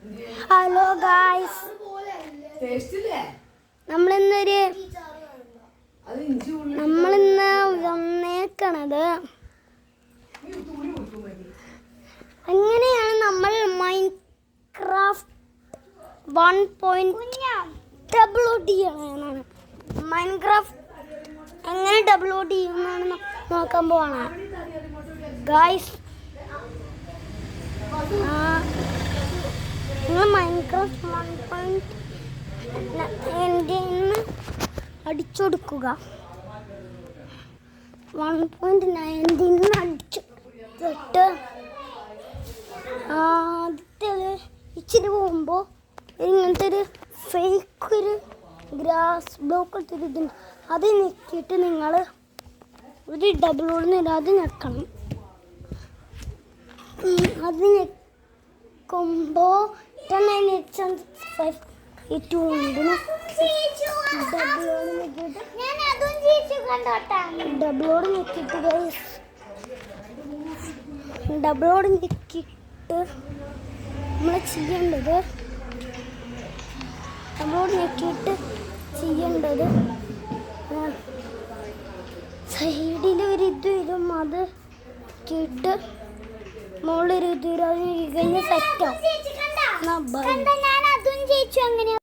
Hello guys, നമ്മളിന്ന് വന്നേക്കണത് എങ്ങനെയാണ് നമ്മൾ മൈൻക്രാഫ്റ്റ് 1. ഡബ്ലോഡ് ചെയ്യണമെന്നാണ്. മൈൻക്രാഫ്റ്റ് എങ്ങനെ ഡബ്ലോഡ് ചെയ്യുമെന്നാണ് നോക്കാൻ പോവാണ് ഗായ്സ്. നിങ്ങൾ മൈൻക്രാഫ്റ്റ് 1.9 അടിച്ചെടുക്കുക. 1.19 അടിച്ചിട്ട് ആദ്യത്തെ ഇച്ചിരി പോകുമ്പോൾ ഇങ്ങനത്തെ ഒരു ഫേക്ക് ഒരു ഗ്രാസ് ബ്ലോക്ക് എടുത്തിട്ടുണ്ട്. അത് ഞെക്കിയിട്ട് നിങ്ങൾ ഒരു ഡബ്ലോഡ് അത് ഞെക്കണം. അത് ഞെക്കുമ്പോൾ 10 ഡബ്ലോഡ് ഞെക്കിയിട്ട് നമ്മൾ ചെയ്യേണ്ടത് സൈഡിൽ ഒരു ഇത് വരും. അത് കേട്ട് മുകളിലൊരു ഇത് വരും. അത് കഴിഞ്ഞ് സെറ്റാവും.